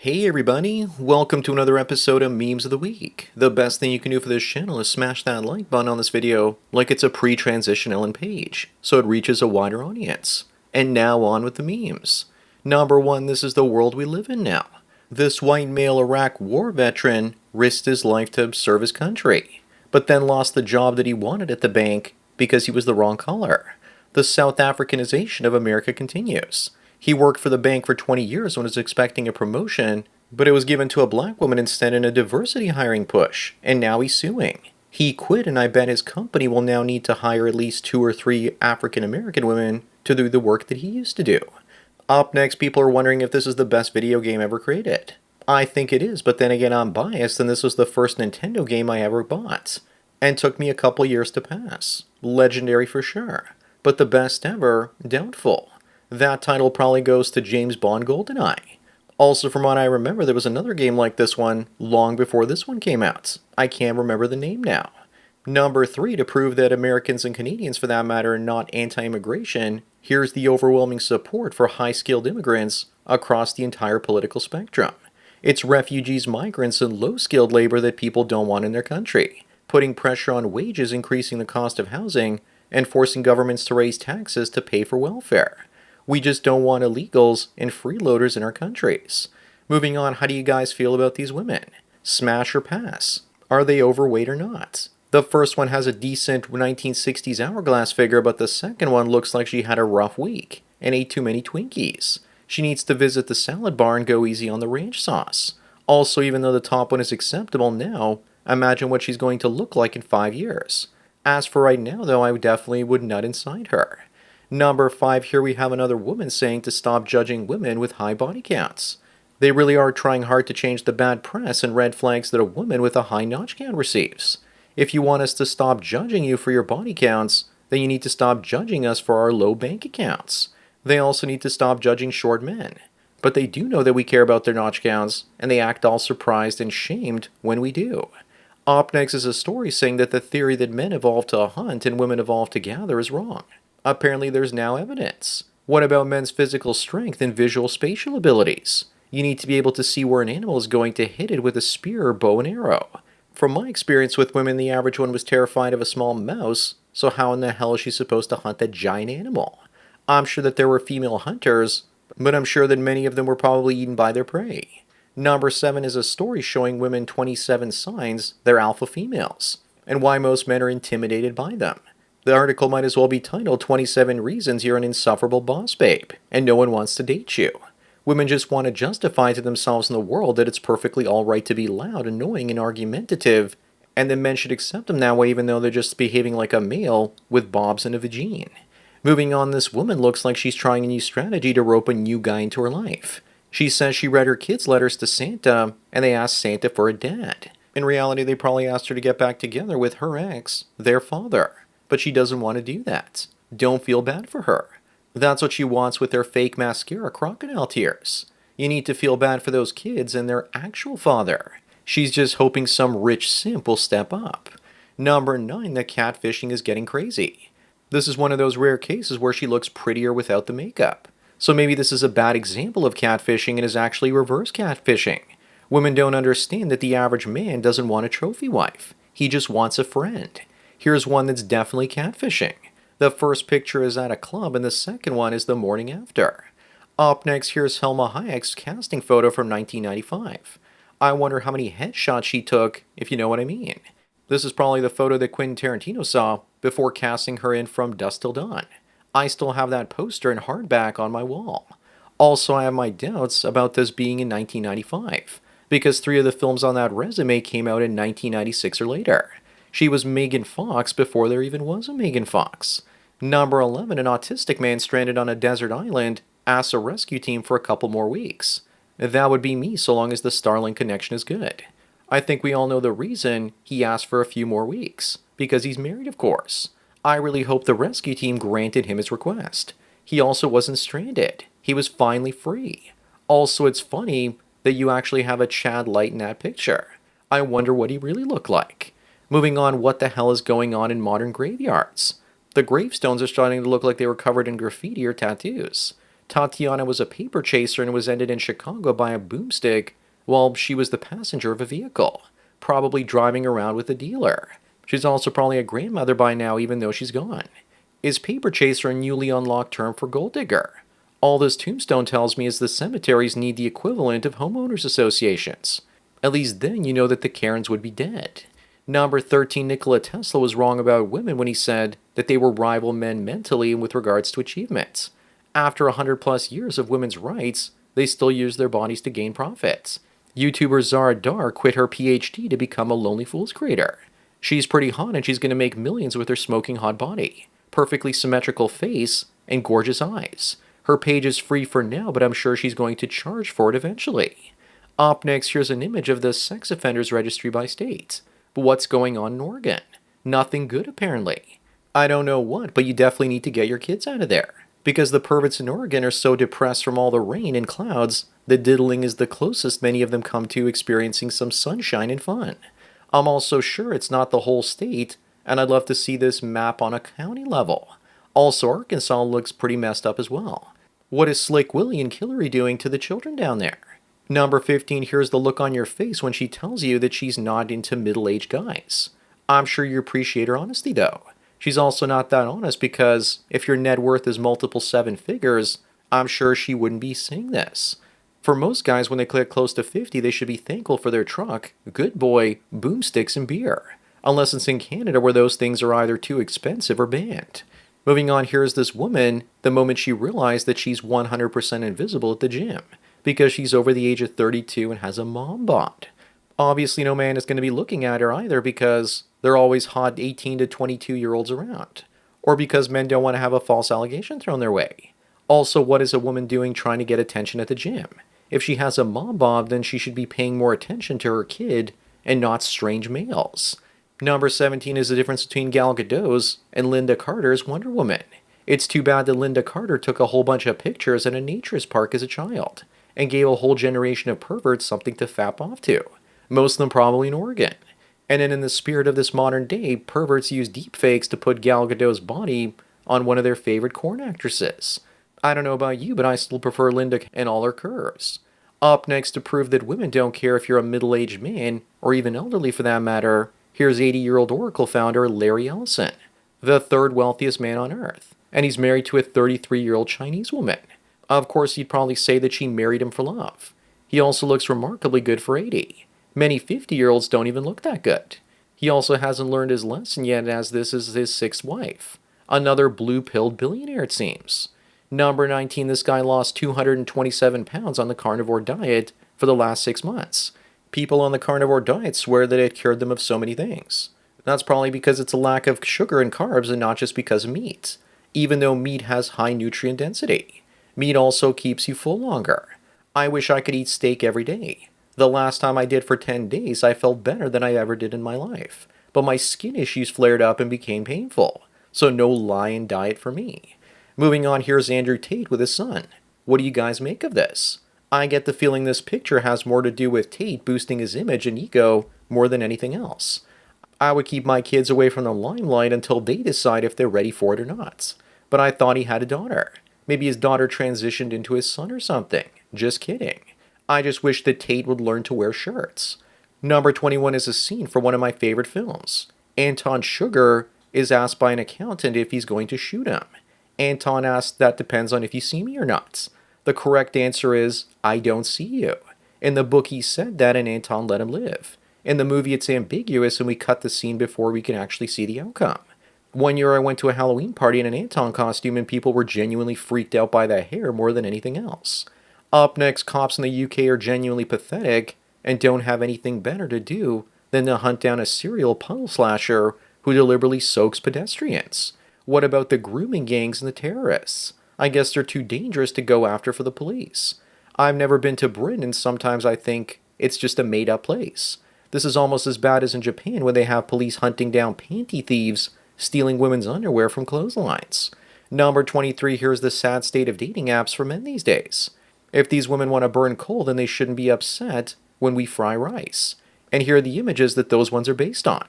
Hey everybody, welcome to another episode of Memes of the Week. The best thing you can do for this channel is smash that like button on this video like it's a pre-transition Ellen page, so it reaches a wider audience. And now on with the memes. Number one, this is the world we live in now. This white male Iraq war veteran risked his life to serve his country, but then lost the job that he wanted at the bank because he was the wrong color. The South Africanization of America continues. He worked for the bank for 20 years and was expecting a promotion, but it was given to a black woman instead in a diversity hiring push, and now he's suing. He quit, and I bet his company will now need to hire at least 2 or 3 African American women to do the work that he used to do. Up next, people are wondering if this is the best video game ever created. I think it is, but then again, I'm biased, and this was the first Nintendo game I ever bought, and took me a couple years to pass. Legendary for sure, but the best ever, doubtful. That title probably goes to James Bond GoldenEye. Also, from what I remember, there was another game like this one long before this one came out. I can't remember the name now. Number 3, to prove that Americans and Canadians, for that matter, are not anti-immigration, here's the overwhelming support for high-skilled immigrants across the entire political spectrum. It's refugees, migrants, and low-skilled labor that people don't want in their country, putting pressure on wages, increasing the cost of housing, and forcing governments to raise taxes to pay for welfare. We just don't want illegals and freeloaders in our countries. Moving on, how do you guys feel about these women? Smash or pass? Are they overweight or not? The first one has a decent 1960s hourglass figure, but the second one looks like she had a rough week and ate too many Twinkies. She needs to visit the salad bar and go easy on the ranch sauce. Also, even though the top one is acceptable now, imagine what she's going to look like in 5 years. As for right now, though, I definitely would nut inside her. Number 5, here we have another woman saying to stop judging women with high body counts. They really are trying hard to change the bad press and red flags that a woman with a high notch count receives. If you want us to stop judging you for your body counts, then you need to stop judging us for our low bank accounts. They also need to stop judging short men. But they do know that we care about their notch counts, and they act all surprised and shamed when we do. Up next is a story saying that the theory that men evolved to hunt and women evolved to gather is wrong. Apparently there's now evidence. What about men's physical strength and visual spatial abilities? You need to be able to see where an animal is going to hit it with a spear or bow and arrow. From my experience with women, the average one was terrified of a small mouse, so how in the hell is she supposed to hunt a giant animal? I'm sure that there were female hunters, but I'm sure that many of them were probably eaten by their prey. Number 7 is a story showing women 27 signs they're alpha females, and why most men are intimidated by them. The article might as well be titled 27 Reasons You're an Insufferable Boss Babe, and No One Wants to Date You. Women just want to justify to themselves in the world that it's perfectly alright to be loud, annoying, and argumentative, and then men should accept them that way even though they're just behaving like a male with bobs and a vagine. Moving on, this woman looks like she's trying a new strategy to rope a new guy into her life. She says she read her kids' letters to Santa, and they asked Santa for a dad. In reality, they probably asked her to get back together with her ex, their father. But she doesn't want to do that. Don't feel bad for her. That's what she wants with their fake mascara crocodile tears. You need to feel bad for those kids and their actual father. She's just hoping some rich simp will step up. Number 9, the catfishing is getting crazy. This is one of those rare cases where she looks prettier without the makeup. So maybe this is a bad example of catfishing and is actually reverse catfishing. Women don't understand that the average man doesn't want a trophy wife. He just wants a friend. Here's one that's definitely catfishing. The first picture is at a club and the second one is the morning after. Up next, here's Selma Hayek's casting photo from 1995. I wonder how many headshots she took, if you know what I mean. This is probably the photo that Quentin Tarantino saw before casting her in From Dusk Till Dawn. I still have that poster in hardback on my wall. Also, I have my doubts about this being in 1995, because 3 of the films on that resume came out in 1996 or later. She was Megan Fox before there even was a Megan Fox. Number 11, an autistic man stranded on a desert island asks a rescue team for a couple more weeks. That would be me so long as the Starlink connection is good. I think we all know the reason he asked for a few more weeks. Because he's married, of course. I really hope the rescue team granted him his request. He also wasn't stranded. He was finally free. Also, it's funny that you actually have a Chad Light in that picture. I wonder what he really looked like. Moving on, what the hell is going on in modern graveyards? The gravestones are starting to look like they were covered in graffiti or tattoos. Tatiana was a paper chaser and was ended in Chicago by a boomstick while she was the passenger of a vehicle, probably driving around with a dealer. She's also probably a grandmother by now, even though she's gone. Is paper chaser a newly unlocked term for gold digger? All this tombstone tells me is the cemeteries need the equivalent of homeowners associations. At least then you know that the Karens would be dead. Number 13, Nikola Tesla was wrong about women when he said that they were rival men mentally and with regards to achievements. After 100 plus years of women's rights, they still use their bodies to gain profits. YouTuber Zara Dar quit her PhD to become a Lonely Fools creator. She's pretty hot and she's going to make millions with her smoking hot body, perfectly symmetrical face, and gorgeous eyes. Her page is free for now, but I'm sure she's going to charge for it eventually. Up next, here's an image of the sex offenders registry by state. But what's going on in Oregon? Nothing good, apparently. I don't know what, but you definitely need to get your kids out of there. Because the perverts in Oregon are so depressed from all the rain and clouds that diddling is the closest many of them come to experiencing some sunshine and fun. I'm also sure it's not the whole state, and I'd love to see this map on a county level. Also, Arkansas looks pretty messed up as well. What is Slick Willie and Hillary doing to the children down there? Number 15, here's the look on your face when she tells you that she's not into middle-aged guys. I'm sure you appreciate her honesty, though. She's also not that honest because if your net worth is multiple seven figures, I'm sure she wouldn't be saying this. For most guys, when they click close to 50, they should be thankful for their truck, good boy, boomsticks, and beer. Unless it's in Canada where those things are either too expensive or banned. Moving on, here's this woman the moment she realized that she's 100% invisible at the gym because she's over the age of 32 and has a mom bod. Obviously, no man is going to be looking at her either because there are always hot 18 to 22-year-olds around, or because men don't want to have a false allegation thrown their way. Also, what is a woman doing trying to get attention at the gym? If she has a mom bod, then she should be paying more attention to her kid and not strange males. Number 17 is the difference between Gal Gadot's and Linda Carter's Wonder Woman. It's too bad that Linda Carter took a whole bunch of pictures at a naturist park as a child and gave a whole generation of perverts something to fap off to, most of them probably in Oregon. And then in the spirit of this modern day, perverts use deepfakes to put Gal Gadot's body on one of their favorite porn actresses. I don't know about you, but I still prefer Linda and all her curves. Up next, to prove that women don't care if you're a middle-aged man, or even elderly for that matter, here's 80-year-old Oracle founder Larry Ellison, the third wealthiest man on earth, and he's married to a 33-year-old Chinese woman. Of course, you'd probably say that she married him for love. He also looks remarkably good for 80. Many 50-year-olds don't even look that good. He also hasn't learned his lesson yet, as this is his sixth wife. Another blue-pilled billionaire, it seems. Number 19, this guy lost 227 pounds on the carnivore diet for the last 6 months. People on the carnivore diet swear that it cured them of so many things. That's probably because it's a lack of sugar and carbs and not just because of meat, even though meat has high nutrient density. Meat also keeps you full longer. I wish I could eat steak every day. The last time I did for 10 days, I felt better than I ever did in my life. But my skin issues flared up and became painful. So no lion diet for me. Moving on, here's Andrew Tate with his son. What do you guys make of this? I get the feeling this picture has more to do with Tate boosting his image and ego more than anything else. I would keep my kids away from the limelight until they decide if they're ready for it or not. But I thought he had a daughter. Maybe his daughter transitioned into his son or something. Just kidding. I just wish that Tate would learn to wear shirts. Number 21 is a scene for one of my favorite films. Anton Sugar is asked by an accountant if he's going to shoot him. Anton asks, that depends on if you see me or not. The correct answer is, I don't see you. In the book he said that and Anton let him live. In the movie it's ambiguous and we cut the scene before we can actually see the outcome. One year I went to a Halloween party in an Anton costume and people were genuinely freaked out by the hair more than anything else. Up next, cops in the UK are genuinely pathetic and don't have anything better to do than to hunt down a serial puddle slasher who deliberately soaks pedestrians. What about the grooming gangs and the terrorists? I guess they're too dangerous to go after for the police. I've never been to Britain and sometimes I think it's just a made-up place. This is almost as bad as in Japan when they have police hunting down panty thieves stealing women's underwear from clotheslines. Number 23, here's the sad state of dating apps for men these days. If these women want to burn coal, then they shouldn't be upset when we fry rice. And here are the images that those ones are based on.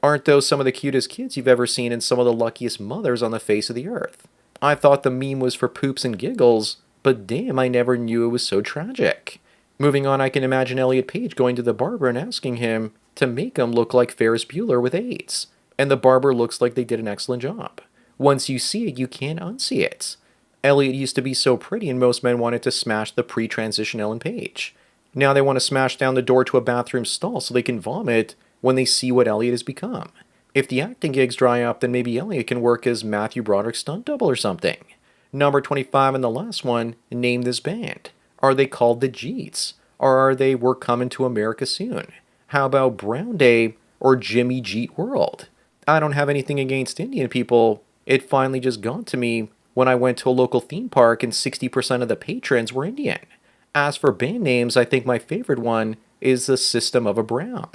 Aren't those some of the cutest kids you've ever seen and some of the luckiest mothers on the face of the earth? I thought the meme was for poops and giggles, but damn, I never knew it was so tragic. Moving on, I can imagine Elliot Page going to the barber and asking him to make him look like Ferris Bueller with AIDS. And the barber looks like they did an excellent job. Once you see it, you can't unsee it. Elliot used to be so pretty and most men wanted to smash the pre-transition Ellen Page. Now they want to smash down the door to a bathroom stall so they can vomit when they see what Elliot has become. If the acting gigs dry up, then maybe Elliot can work as Matthew Broderick's stunt double or something. Number 25 and the last one, name this band. Are they called the Jeets? Or are they We're Coming to America Soon? How about Brown Day or Jimmy Jeet World? I don't have anything against Indian people. It finally just got to me when I went to a local theme park and 60% of the patrons were Indian. As for band names, I think my favorite one is the System of a Brown.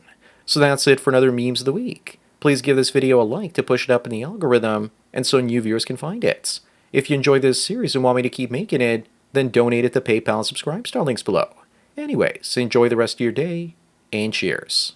So that's it for another Memes of the Week. Please give this video a like to push it up in the algorithm and so new viewers can find it. If you enjoy this series and want me to keep making it, then donate at the PayPal and Subscribe Star links below. Anyways, enjoy the rest of your day, and cheers.